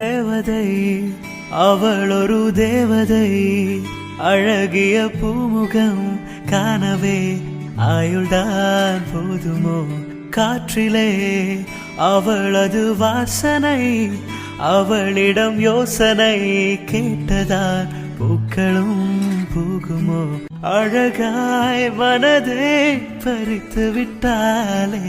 தேவதை அவள் ஒரு தேவதை, அழகிய பூமுகம் காணவே ஆயுள்தான் போதுமோ? காற்றிலே அவளது வாசனை, அவளிடம் யோசனை கேட்டதால் பூக்களும் பூகுமோ? அழகாய் மனதை பறித்து விட்டாலே.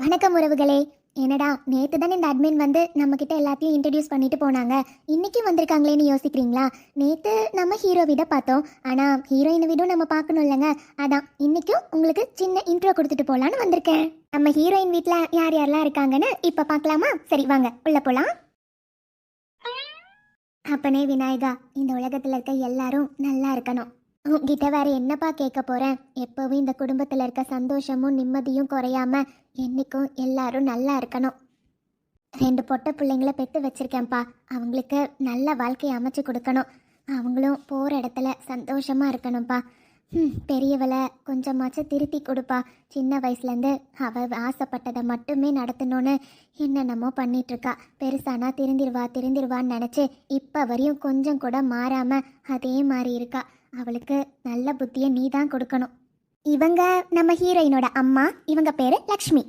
வணக்கம் உறவுகளே. என்னடா நேற்று தான் இந்த அட்மின் வந்து நம்மக்கிட்ட எல்லாத்தையும் இன்ட்ரடியூஸ் பண்ணிட்டு போனாங்க, இன்றைக்கும் வந்திருக்காங்களேன்னு யோசிக்கிறீங்களா? நேற்று நம்ம ஹீரோ விட பார்த்தோம், ஆனால் ஹீரோயினை விட நம்ம பார்க்கணும் இல்லைங்க. அதான் இன்றைக்கும் உங்களுக்கு சின்ன இன்ட்ரோ கொடுத்துட்டு போகலான்னு வந்திருக்கேன். நம்ம ஹீரோயின் வீட்டில் யார் யாரெல்லாம் இருக்காங்கன்னு இப்போ பார்க்கலாமா? சரி வாங்க உள்ளே போகலாம். அப்பனே விநாயகா, இந்த உலகத்தில் இருக்க எல்லாரும் நல்லா இருக்கணும். உங்ககிட்ட வேற என்னப்பா கேட்க போறேன்? எப்பவும் இந்த குடும்பத்தில் இருக்க சந்தோஷமும் நிம்மதியும் குறையாம என்னைக்கும் எல்லாரும் நல்லா இருக்கணும். 2 பொட்ட பிள்ளைங்கள பெற்று வச்சிருக்கேன்ப்பா, அவங்களுக்கு நல்ல வாழ்க்கையை அமைச்சு கொடுக்கணும். அவங்களும் போகிற இடத்துல சந்தோஷமா இருக்கணும்ப்பா. பெரியவளை கொஞ்சமாச்சும் திருத்தி கொடுப்பா. சின்ன வயசுலேருந்து அவள் ஆசைப்பட்டதை மட்டுமே நடத்தணும்னு என்னென்னமோ பண்ணிகிட்ருக்கா. பெருசானா திருந்திருவான்னு நினச்சி இப்போ வரையும் கொஞ்சம் கூட மாறாமல் அதே மாதிரி இருக்கா. அவளுக்கு நல்ல புத்தியை நீ தான் கொடுக்கணும். இவங்க நம்ம ஹீரோயினோட அம்மா, இவங்க பேரு லக்ஷ்மி.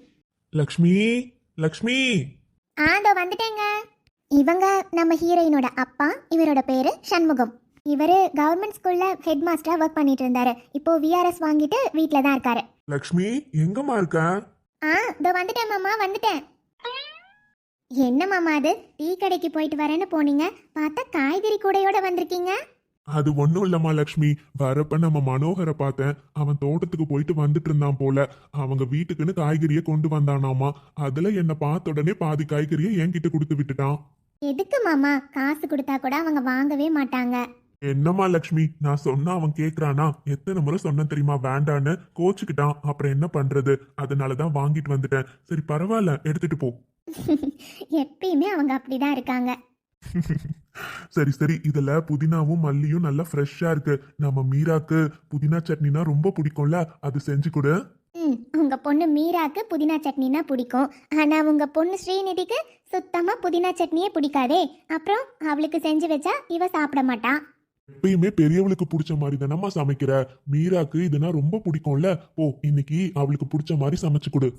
லக்ஷ்மி லக்ஷ்மி ஆதோ வந்துட்டேங்க. இவங்க நம்ம ஹீரோயினோட அப்பா, இவரோட பேரு சண்முகம். இவரு கவர்மெண்ட் ஸ்கூல்ல ஹெட் மாஸ்டரா ஒர்க் பண்ணிட்டு இருந்தாரு. இப்போ விஆர்எஸ் வாங்கிட்டு வீட்ல தான் இருக்காரு. லக்ஷ்மி எங்கம்மா இருக்க? இதோ வந்துட்டேன் மாமா, வந்துட்டேன். என்ன மாமா அது, டீ கடைக்கு போயிட்டு வரேன்னு போனீங்க, பார்த்தா காய்கறி கூடையோட வந்திருக்கீங்க. அது ஒண்ணும் இல்லம்மா லக்ஷ்மி, வரப்ப நம்ம மனோகரை பார்த்தேன். அவன் தோட்டத்துக்கு போயிட்டு வந்துட்டு இருந்தான் போல. அவங்க வீட்டுக்குன்னு காய்கறியை கொண்டு வந்தானாமா. அதுல என்ன பார்த்த உடனே பாதி காய்கறியை என்கிட்ட கொடுத்து விட்டுட்டான். எதுக்கு மாமா? காசு கொடுத்தா கூட அவங்க வாங்கவே மாட்டாங்க. என்னம்மா லக்ஷ்மி, நான் சொன்னா அவன் கேக்குறானா? எத்தனை முறை சொன்ன தெரியுமா வேண்டான்னு? கோச்சுக்கிட்டான். அப்புறம் என்ன பண்றது? அதனாலதான் வாங்கிட்டு வந்துட்டேன். சரி பரவாயில்ல, எடுத்துட்டு போ. எப்பயுமே அவங்க அப்படிதான் இருக்காங்க. சரி சரி, இதுல புதினாவும் மல்லியும் நல்லா ஃப்ரெஷ்ஷா இருக்கு. நம்ம மீராக்கு புதினா சட்னினா ரொம்ப பிடிக்கும்ல, அது செஞ்சு கொடு. உங்க பொண்ணு மீராக்கு புதினா சட்னினா பிடிக்கும், ஆனா உங்க பொண்ணு ஸ்ரீநிதிக்கு சுத்தமா புதினா சட்னியே பிடிக்காதே. அப்புறம் அவளுக்கு செஞ்சு வச்சா இவ சாப்பிட மாட்டா. எப்பயுமே பெரியவளுக்கு பிடிச்ச மாதிரி தானம்மா சமைக்கிற. மீராக்கு இதுனா ரொம்ப பிடிக்கும்ல. ஓ, இன்னைக்கு அவளுக்கு பிடிச்ச மாதிரி சமைச்சு கொடு.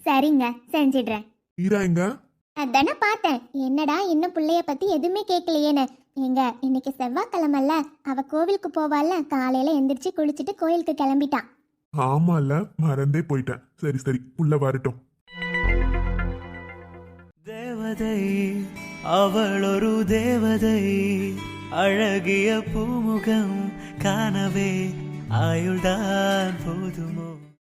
சரிங்க, செஞ்சிடுறேன். மீரா எங்க? அதானே பார்த்தேன், என்னடா இன்னும் பிள்ளைய பத்தி எதுவுமே கேட்கலையேன்னு. எங்க இன்னைக்கு செவ்வாய்க்கிழமல்ல, அவ கோவிலுக்கு போவாள்ல, காலையில எந்திரிச்சு குளிச்சுட்டு கோயிலுக்கு கிளம்பிட்டான். ஆமால, மறந்தே போயிட்டேன். சரி சரி, உள்ள வரட்டும். தேவதை அவள் ஒரு தேவதை, அழகிய பூமுகம் காணவே ஆயுள்தான் போதுமோ?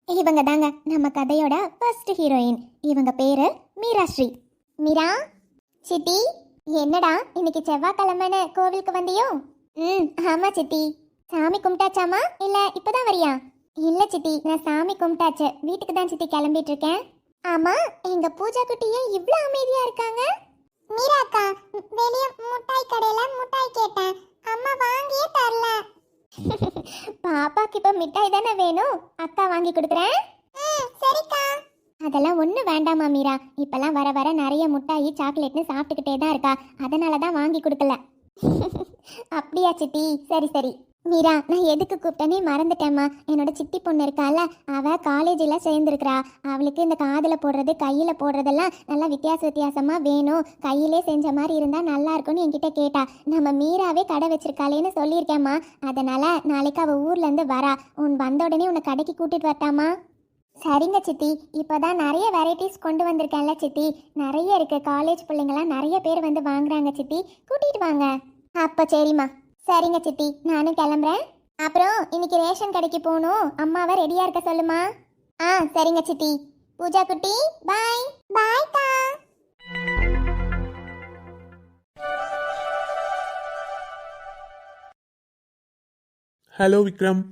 இவங்க தாங்க நம்ம கதையோட ஃபர்ஸ்ட் ஹீரோயின். இவங்க பேரு மீராஸ்ரீ. மீரா சித்தி, என்னடா இன்னைக்கு செவ்வாய்க்கிழமைன்னு கோவிலுக்கு வந்தியோ? ஆமா சித்தி. சாமி கும்பிட்டாச்சாமா இல்ல இப்பதான் வரியா? இல்ல சித்தி, நான் சாமி கும்பிட்டாச்சு, வீட்டுக்கு தான் சித்தி கிளம்பிட்டு இருக்கேன். ஆமா, எங்க பூஜா குட்டியே இவ்ளோ அமைதியா இருக்காங்க? மீரா அக்கா, வெளிய முட்டாய் கடையில முட்டாய் கேட்டேன், அம்மா வாங்கியே தரல. பாப்பாக்கு இப்ப மிட்டாய் தானே வேணும், அக்கா வாங்கி கொடுக்குறேன். சரிக்கா. அதெல்லாம் ஒன்றும் வேண்டாமா மீரா, இப்பெல்லாம் வர வர நிறைய முட்டாயி சாக்லேட்னு சாப்பிட்டுக்கிட்டே தான் இருக்கா, அதனால தான் வாங்கி கொடுக்கல. அப்படியா சித்தி? சரி சரி. மீரா, நான் எதுக்கு கூப்பிட்டேனே மறந்துட்டேம்மா. என்னோட சித்தி பொண்ணு இருக்கால, அவள் காலேஜில் சேர்ந்துருக்கிறா. அவளுக்கு இந்த காதில் போடுறது கையில் போடுறதெல்லாம் நல்லா வித்தியாசமாக வேணும், கையிலே செஞ்ச மாதிரி இருந்தால் நல்லா இருக்கும்னு என்கிட்ட கேட்டா. நம்ம மீராவே கடை வச்சிருக்காளேன்னு சொல்லியிருக்கேம்மா. அதனால் நாளைக்கு அவள் ஊர்லேருந்து வரா, உன் வந்த உடனே உன்னை கடைக்கு கூட்டிகிட்டு வரட்டாமா? சரிங்க சித்தி, இப்போ தான் நிறைய வெரைட்டிஸ் கொண்டு வந்திருக்கேன்ல சித்தி, நிறைய இருக்குது. காலேஜ் பிள்ளைங்களாம் நிறைய பேர் வந்து வாங்குறாங்க சித்தி, கூட்டிகிட்டு வாங்க. அப்போ சரிம்மா. சரிங்க சித்தி, நானும் கிளம்புறேன். அப்புறம் இன்னைக்கு ரேஷன் கடைக்கு போகணும், அம்மாவை ரெடியா இருக்க சொல்லுமா? சரிங்க சித்தி. பூஜா குட்டி பாய். பாய்க்கா. ஹலோ விக்ரம்.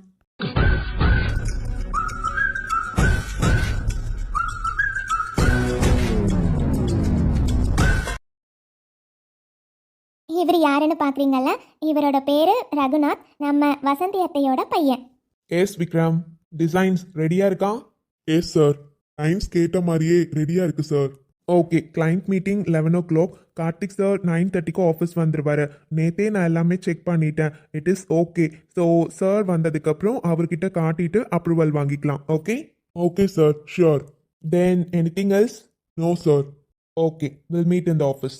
இவர் யாருன்னு பார்க்குறீங்கல்ல, இவரோட பேர் ரகுநாத், நம்ம வசந்தி அத்தையோட பையன். எஸ் விக்ரம், டிசைன்ஸ் ரெடியாக இருக்கா? Yes sir. டைம்ஸ் கேட்ட மாதிரியே ரெடியா இருக்கு sir. Okay, client meeting 11 o'clock. Karthik sir 9:30க்கு ஆஃபீஸ் வந்துருவாரு. நேத்தே நான் எல்லாமே செக் பண்ணிட்டேன். It is okay. So sir வந்ததுக்கப்புறம் அவர்கிட்ட காட்டிட்டு அப்ரூவல் வாங்கிக்கலாம். Okay okay sir, sure. Then anything else? No sir. Okay, will meet in the office.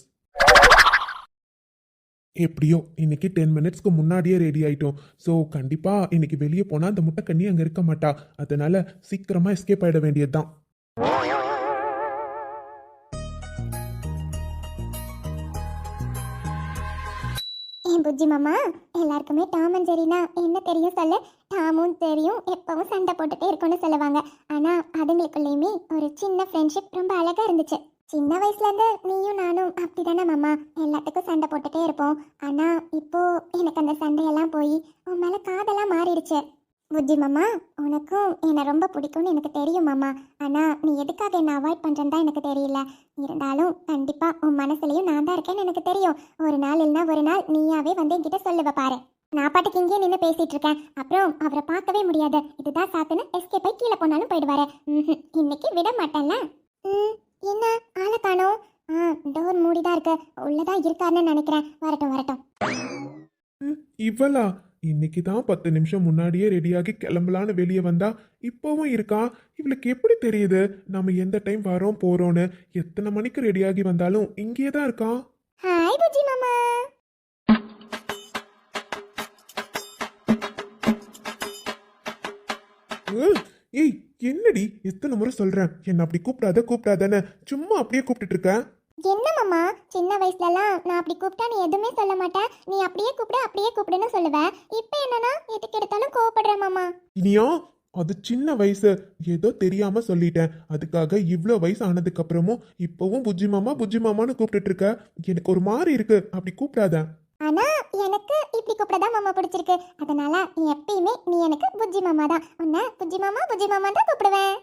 எப்படியோ இன்னைக்கு 10 மினிட்ஸ்க்கு முன்னாடியே ரெடி ஆயிட்டோம். ஸோ கண்டிப்பாக இன்னைக்கு வெளியே போனால் அந்த முட்டைக்கண்ணி அங்கே இருக்க மாட்டா. அதனால சீக்கிரமாக எஸ்கேப் ஆகிட வேண்டியதுதான். என் புஜ்ஜி மாமா, எல்லாருக்குமே டாம் அண்ட் ஜெரினா என்ன தெரியும் சொல்லு? டாமும் தெரியும் எப்பவும் சண்டை போட்டுட்டே இருக்கும்னு சொல்லுவாங்க. ஆனா அதுங்களுக்குள்ளேயுமே ஒரு சின்ன ஃப்ரெண்ட்ஷிப் ரொம்ப அழகா இருந்துச்சு. சின்ன வயசுல இருந்து நீயும் நானும் அப்படிதானே மாமா, எல்லாத்துக்கும் சண்டை போட்டுட்டே இருப்போம். ஆனா இப்போ எனக்கு அந்த சண்டையெல்லாம் போய் உன் மேல காதெல்லாம் மாறிடுச்சு. புஜ்ஜி மாமா, உனக்கும் என்னை ரொம்ப பிடிக்கும்னு எனக்கு தெரியும் மாமா. ஆனா நீ எதுக்காக என்னை அவாய்ட் பண்றேன்னு தான் எனக்கு தெரியல. இருந்தாலும் கண்டிப்பா உன் மனசுலயும் நான் தான் இருக்கேன்னு எனக்கு தெரியும். ஒரு நாள் இல்லைன்னா ஒரு நாள் நீயாவே வந்து என்கிட்ட சொல்லுவ பாரு. நான் பாட்டுக்கு இங்கே நின்று பேசிட்டு இருக்கேன், அப்புறம் அவரை பார்க்கவே முடியாது. இதுதான் சாத்துன்னு எஸ்கேப் ஆகி கீழே போனாலும் போயிடுவாரு. இன்னைக்கு விட மாட்டேன்ல. என்ன ஆளை காணோம்? டோர் மூடிதான் இருக்கு, உள்ளதான் இருக்காருன்னு நினைக்கிறேன். வரட்டும் வரட்டும். இவளா? இன்னைக்கு தான் 10 நிமிஷம் முன்னாடியே ரெடியாகி கிளம்பலான்னு வெளியே வந்தா இப்பவும் இருக்கா? இவளுக்கு எப்படி தெரியுது நம்ம எந்த டைம் வரோம் போறோம்னு? எத்தனை மணிக்கு ரெடியாகி வந்தாலும் இங்கேயே தான் இருக்கா. ஹாய் புஜ்ஜி மாமா. ஏய், என்னடி எத்தனை முறை சொல்றேன் என்ன அப்படி கூப்பிடாதன்னு? சும்மா அப்படியே கூப்பிட்டுட்டு இருக்க. என்ன மாமா, சின்ன வயசுலலாம் நான் அப்படி கூப்பிட்டா நீ எதுவுமே சொல்ல மாட்டேன். நீ அப்படியே கூப்பிடுன்னு சொல்லுவேன். இப்போ என்னன்னா எதுக்கு எடுத்தாலும் கோவப்படுற மாமா. இனியா, அது சின்ன வயசு, ஏதோ தெரியாம சொல்லிட்டேன். அதுக்காக இவ்வளோ வயசு ஆனதுக்கு அப்புறமும் இப்பவும் புஜ்ஜி மாமான்னு கூப்பிட்டுட்டு இருக்க. எனக்கு ஒரு மாதிரி இருக்கு, அப்படி கூப்பிடாத. ஆனா எனக்கு இப்படி கூப்பிடதான் மாமா பிடிச்சிருக்கு. அதனால நீ எப்பயுமே நீ எனக்கு புஜ்ஜி மாமா தான். உன்னை புஜ்ஜி மாமா தான் கூப்பிடுவேன்.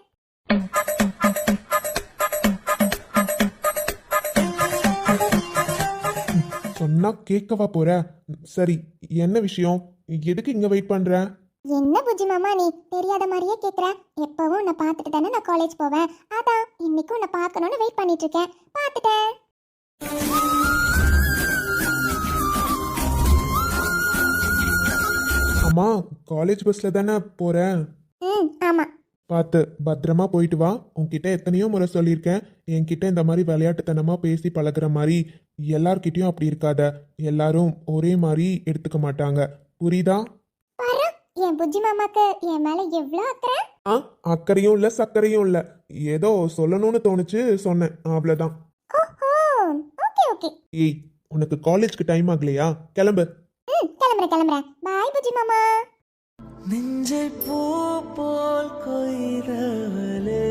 சொன்னா கேட்கவா போற? சரி, என்ன விஷயம்? எதுக்கு இங்க வெயிட் பண்ற? என்ன புஜ்ஜி மாமா நீ தெரியாத மாதிரியே கேக்குற? எப்பவும் உன்னை பார்த்துட்டு தானே நான் காலேஜ் போவேன். அதான் இன்னைக்கும் உன்னை பார்க்கணும்னு வெயிட் பண்ணிட்டு இருக்கேன். பார்த்துட்டேன். அம்மா, காலேஜ் பஸ்ல தானே போறேன். ஆமா. பார்த்து பத்திரமா போயிட்டு வா. உன்கிட்ட எத்தனையோ முறை சொல்லியிருக்கேன், என்கிட்ட இந்த மாதிரி விளையாட்டுத்தனமா பேசி பழகுற மாதிரி எல்லார்கிட்டயும் அப்படி இருக்காத. எல்லாரும் ஒரே மாதிரி எடுத்துக்க மாட்டாங்க, புரியுதா? பாரு, என் புஜ்ஜி மாமாக்கு என் மேல எவ்வளவு அக்கறை. அக்கறையும் இல்ல சக்கரையும் இல்ல, ஏதோ சொல்லணும்னு தோணுச்சு சொன்னேன், அவ்வளவுதான். ஓஹோ, ஓகே ஓகே. ஏய், உனக்கு காலேஜ்க்கு டைம் ஆகலையா? கிளம்பு. கிளம்புறேன். பாய் புஜ்ஜி மாமா. நெஞ்சை பூ போல் கொய்தவளே.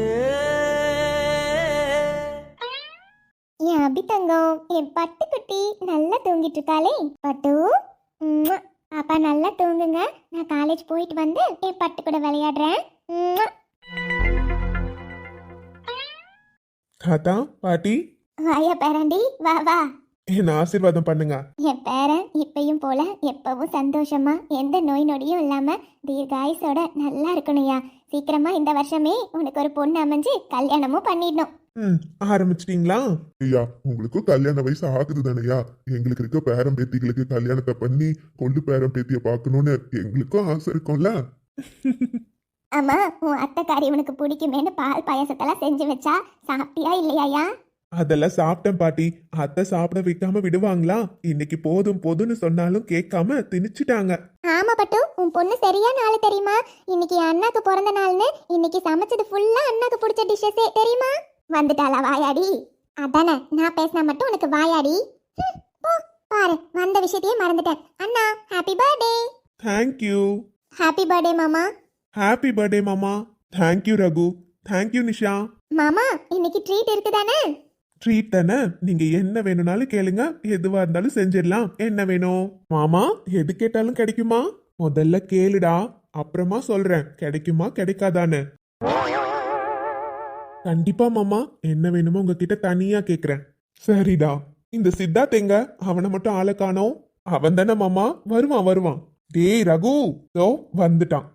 என் அபி தங்கம், என் பட்டுக்குட்டி நல்லா தூங்கிட்டு இருக்காளே. பட்டு, பாப்பா நல்லா தூங்குங்க. நான் காலேஜ் போயிட்டு வந்து என் பட்டு கூட விளையாடுறேன். தாத்தா, பாட்டி, வாயா பேரண்டி, வா வா. என்ன ஆசீர்வாதம் பண்ணுங்க. என் பேரன் இப்பயும் போல எப்பவும் சந்தோஷமா எந்த நோய் நொடியும் இல்லாம தீர்காயுசோட நல்லா இருக்கணும்யா. சீக்கிரமா இந்த வருஷமே உனக்கு ஒரு பொண்ணு அமைஞ்சு கல்யாணமும் பண்ணிடணும். ஆரம்பிச்சிட்டீங்களா? ஐயா, உங்களுக்கும் கல்யாண வயசு ஆகுது தானையா? எங்களுக்கு இருக்க பேரம் பேத்திகளுக்கு கல்யாணத்தை பண்ணி கொண்டு பேரம் பேத்திய பார்க்கணும்னு எங்களுக்கும் ஆசை இருக்கும்ல. ஆமா, உன் அத்தைக்காரி உனக்கு பிடிக்குமேனு பால் பாயாசத்தெல்லாம் செஞ்சு வச்சா சாப்பிட்டியா இல்லையா? அதெல்லாம் சாப்பிட்டேன் பாட்டி. அத்தை சாப்பிட வைக்காம விடுவாங்களா? இன்னைக்கு போதும் போதும்னு சொன்னாலும் கேட்காம திணிச்சிட்டாங்க. ஆமா பட்டு, உன் பொண்ணு சரியான ஆளு தெரியுமா? இன்னைக்கு என் அண்ணாக்கு பிறந்த நாள்னு இன்னைக்கு சமைச்சது ஃபுல்லா அண்ணாக்கு பிடிச்ச டிஷ்ஷஸே தெரியுமா? வந்துட்டாளா வாயாடி? அதானே, நான் பேசினா மட்டும் உனக்கு வாயாடி? போ பாரு, வந்த விஷயத்தையே மறந்துட்டேன். அண்ணா happy birthday. Thank you. Happy birthday மாமா. ஹாப்பி பர்த்டே மாமா. தேங்க்யூ ரகு. தேங்க்யூ நிஷா. மாமா, இன்னைக்கு ட்ரீட் இருக்குதானே? ட்ரீட் தானே, நீங்க என்ன வேணும்னாலும் கேளுங்க, எதுவா இருந்தாலும் செஞ்சிடலாம். என்ன வேணும் மாமா? எது கேட்டாலும் கிடைக்குமா? முதல்ல கேளுடா, அப்புறமா சொல்றேன் கிடைக்குமா கிடைக்காதான்னு. கண்டிப்பா மாமா, என்ன வேணுமோ உங்ககிட்ட தனியா கேக்குறேன். சரிடா. இந்த சித்தார்த் எங்க? அவனை மட்டும் ஆளை காணோம். அவன் தானே மாமா, வருவான். டேய் ரகு, தோ வந்துட்டான்.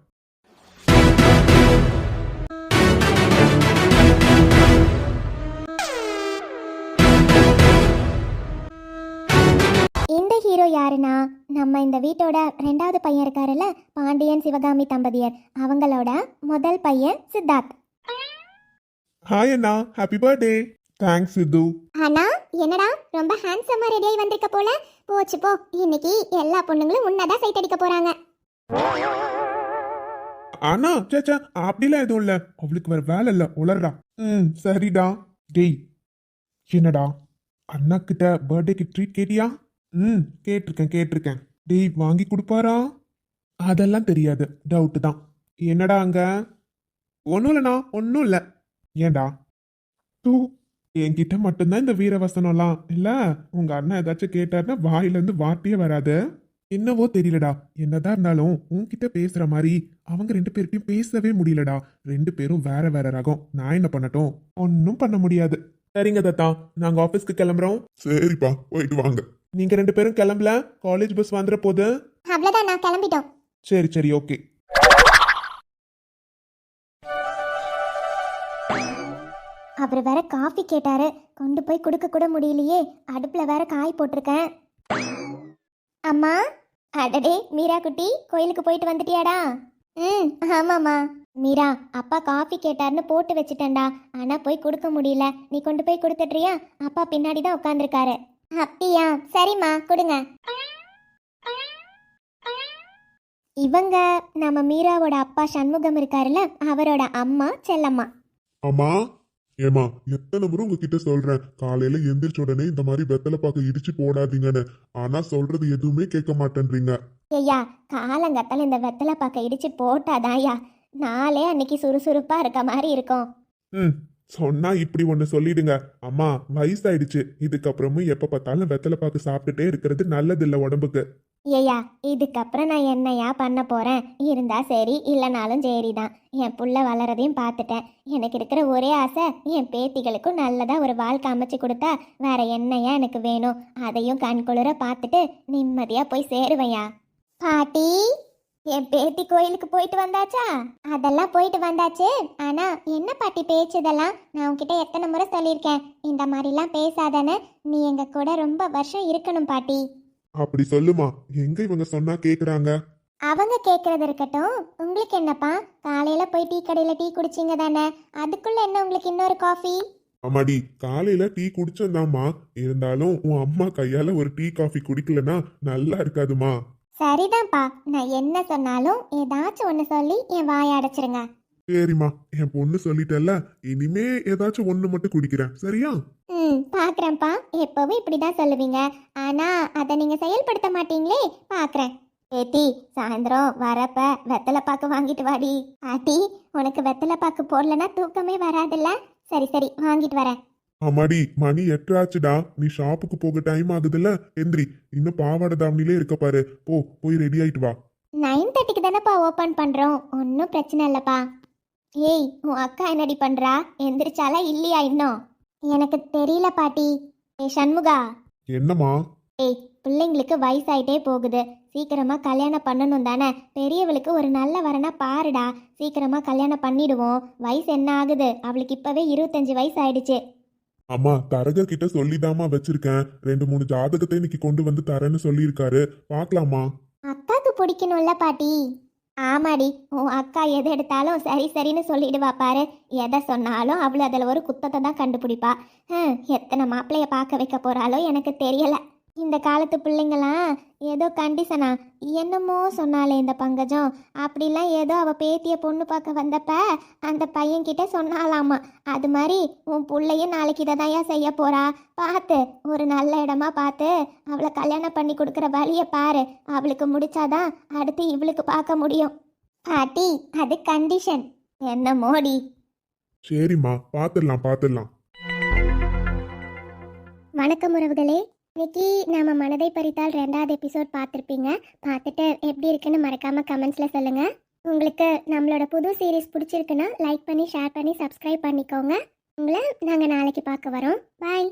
யாருன்னா நம்ம இந்த வீட்டோட 2வது பையன் இருக்காருல்ல, பாண்டியன் சிவகாமி தம்பதியர், அவங்களோட முதல் பையன் சித்தார்த். ஹாய் அண்ணா, ஹாப்பி பர்த்டே. தேங்க்ஸ் சித்து. ஆனா என்னடா ரொம்ப ஹேண்ட்ஸமா ரெடி ஆகி வந்திருக்க போல. போச்சு போ, இன்னைக்கு எல்லா பொண்ணுங்களும் உன்னதான் சைட் அடிக்க போறாங்க. அண்ணா சேச்சா அப்படிலாம் எதுவும் இல்ல, அவளுக்கு வேற வேலை இல்ல, உளறா. சரிடா. டேய் என்னடா அண்ணா கிட்ட பர்த்டேக்கு ட்ரீட் கேட்டியா? கேட்டிருக்கேன். டேய் வாங்கி கொடுப்பாரா? அதெல்லாம் தெரியாது, டவுட் தான். என்னடா அங்க? ஒன்றும் இல்லைண்ணா, ஒன்றும் இல்லை. ஏண்டா தூ, என்கிட்ட மட்டும்தான் இந்த வீரவசனம்லாம் இல்ல. உங்க அண்ணன் ஏதாச்சும் கேட்டாருன்னா வாயிலிருந்து வார்த்தையே வராது. என்னவோ தெரியலடா, என்னதான் இருந்தாலும் உன்கிட்ட பேசுற மாதிரி அவங்க 2 பேர்கிட்டயும் பேசவே முடியலடா. 2 பேரும் வேற வேற ரகம். நான் என்ன பண்ணட்டும்? ஒன்னும் பண்ண முடியாது. சரிங்க தத்தா, நாங்க ஆபீஸ்க்கு கிளம்புறோம். சரிப்பா, போயிட்டு வாங்க. நீங்க 2 பேரும் கிளம்பல, காலேஜ் பஸ் வந்துற போது. அவ்வளவுதான், நான் கிளம்பிட்டோம். சரி ஓகே. அவர் வேற காஃபி கேட்டாரு, கொண்டு போய் கொடுக்க கூட முடியலையே. அடுப்புல வேற காய் போட்டிருக்கேன். அம்மா, அடடே மீரா குட்டி, கோயிலுக்கு போயிட்டு வந்துட்டியாடா? ஆமாம்மா. மீரா, அப்பா காஃபி கேட்டாருன்னு போட்டு வச்சுட்டேன்டா, ஆனா போய் கொடுக்க முடியல. நீ கொண்டு போய் கொடுத்துட்றியா? அப்பா பின்னாடி தான் உட்காந்துருக்காரு. அப்படியா? சரிம்மா, கொடுங்க. இவங்க நம்ம மீராவோட அப்பா சண்முகம் இருக்காருல்ல, அவரோட அம்மா செல்லம்மா. அம்மா, ஏமா எத்தனை முறை உங்ககிட்ட சொல்றேன், காலையில எந்திரிச்ச உடனே இந்த மாதிரி வெத்தலை பாக்கு இடிச்சு போடாதீங்கன்னு. ஆனா சொல்றது எதுவுமே கேட்க மாட்டேன்றீங்க. ஐயா, காலங்கத்தால இந்த வெத்தலை பாக்க இடிச்சு போட்டாதாயா நாளே அன்னைக்கு சுறுசுறுப்பா இருக்க மாதிரி இருக்கும். சொன்னா இப்படி ஒண்ணு சொல்லிடுங்க. அம்மா வயசாயிடுச்சு, இதுக்கப்புறமும் எப்ப பார்த்தாலும் வெத்தலை பாக்கு சாப்பிட்டுட்டே இருக்கிறது நல்லது இல்ல உடம்புக்கு. ஐயா, இதுக்கப்புறம் நான் என்னையா பண்ண போறேன்? இருந்தா சரி, இல்லைனாலும் சரிதான். என் புள்ள வளரதையும் பார்த்துட்டேன். எனக்கு இருக்கிற ஒரே ஆசை, என் பேத்திகளுக்கும் நல்லதா ஒரு வாழ்க்கை அமைச்சு கொடுத்தா வேற என்னையா எனக்கு வேணும்? அதையும் கண்குளிர பார்த்துட்டு நிம்மதியா போய் சேருவையா. பாட்டி, என் பேத்தி கோயிலுக்கு போயிட்டு வந்தாச்சா? அதெல்லாம் போயிட்டு வந்தாச்சு. ஆனா என்ன பாட்டி பேச்சு இதெல்லாம்? நான் உன்கிட்ட எத்தனை முறை சொல்லியிருக்கேன், இந்த மாதிரிலாம் பேசாதானே. நீ எங்க கூட ரொம்ப வருஷம் இருக்கணும் பாட்டி. அப்படி சொல்லுமா, எங்க இவங்க சொன்னா கேக்குறாங்க? அவங்க கேட்கறது இருக்கட்டும், உங்களுக்கு என்னப்பா? காலையில போய் டீ கடையில டீ குடிச்சிங்க தானே, அதுக்குள்ள என்ன உங்களுக்கு இன்னொரு காஃபி? அம்மாடி, காலையில டீ குடிச்சதாம்மா, இருந்தாலும் உன் அம்மா கையால ஒரு டீ காஃபி குடிக்கலனா நல்லா இருக்காதுமா. சரிதான்ப்பா, நான் என்ன சொன்னாலும் ஏதாச்சும் ஒன்று சொல்லி என் வாயை அடைச்சிருங்க. சரிம்மா, என் பொண்ணு சொல்லிட்டல்ல, இனிமே ஏதாச்சும் ஒண்ணு மட்டும் குடிக்கிறேன், சரியா? பார்க்குறேன்ப்பா, எப்பவும் இப்படி தான் சொல்லுவீங்க, ஆனா அதை நீங்க செயல்படுத்த மாட்டீங்களே, பார்க்குறேன். ஏத்தி, சாயந்தரம் வரப்ப வெத்தலை பாக்கு வாங்கிட்டு வாடி. ஆட்டி, உனக்கு வெத்தலை பாக்கு போடலன்னா தூக்கமே வராதுல்ல. சரி வாங்கிட்டு வரேன். அம்மாடி, மணி 8 ஆச்சுடா, நீ ஷாப்புக்கு போக டைம் ஆகுதுல்ல, எந்திரி. இன்னும் பாவாடை தாவணிலே இருக்க பாரு, போய் ரெடி ஆயிட்டு வா. 9:30க்கு தானேப்பா ஓப்பன் பண்றோம், ஒன்றும் பிரச்சனை இல்லைப்பா. ஏய், உன் அக்கா என்னடி பண்றா? எந்திரிச்சாலா இல்லையா இன்னும்? எனக்கு தெரியல பாட்டி. ஏய் சண்முகா. என்னம்மா? ஏய், பிள்ளைங்களுக்கு வயசாயிட்டே போகுது, சீக்கிரமா கல்யாணம் பண்ணணும் தானே. பெரியவளுக்கு ஒரு நல்ல வரனா பாருடா, சீக்கிரமா கல்யாணம் பண்ணிடுவோம். வயசு என்ன ஆகுது? அவளுக்கு இப்பவே 25 வயசு ஆயிடுச்சு. அம்மா, தரகர் கிட்ட சொல்லிதாம்மா வச்சிருக்கேன். 2-3 ஜாதகத்தை இன்னைக்கு கொண்டு வந்து தரேன்னு சொல்லியிருக்காரு, பாக்கலாமா? அக்காக்கு பிடிக்கணும்ல பாட்டி. ஆமாடி, உன் அக்கா எது எடுத்தாலும் சரின்னு சொல்லிடுவா பாரு. எதை சொன்னாலும் அவளு அதில் ஒரு குத்தத்தை தான் கண்டுபிடிப்பா. எத்தனை மாப்பிள்ளைய பார்க்க வைக்க போறாளோ எனக்கு தெரியல. இந்த காலத்து பிள்ளைங்களாம் ஏதோ கண்டிஷனா என்னமோ சொன்னாலே இந்த பங்கஜம், அப்படிலாம் ஏதோ அவள் பேத்திய பொண்ணு பார்க்க வந்தப்ப அந்த பையன்கிட்ட சொன்னாலாமா. அது மாதிரி உன் பிள்ளையும் நாளைக்கு இதை தான் செய்ய போறா. பார்த்து ஒரு நல்ல இடமா பார்த்து அவளை கல்யாணம் பண்ணி கொடுக்குற வழியை பாரு. அவளுக்கு முடிச்சாதான் அடுத்து இவளுக்கு பார்க்க முடியும். பாட்டி, அது கண்டிஷன். என்ன மோடி? சரிம்மா, பாத்துடலாம். வணக்கம் உறவுகளே. இன்னைக்கு நாம மனதை பறித்தால் 2வது எபிசோட் பார்த்துருப்பீங்க. பார்த்துட்டு எப்படி இருக்குன்னு மறக்காம கமெண்ட்ஸ்ல சொல்லுங்க. உங்களுக்கு நம்மளோட புது சீரீஸ் பிடிச்சிருக்குன்னா லைக் பண்ணி, ஷேர் பண்ணி, சப்ஸ்கிரைப் பண்ணிக்கோங்க. உங்களை நாங்கள் நாளைக்கு பார்க்க வரோம். பாய்.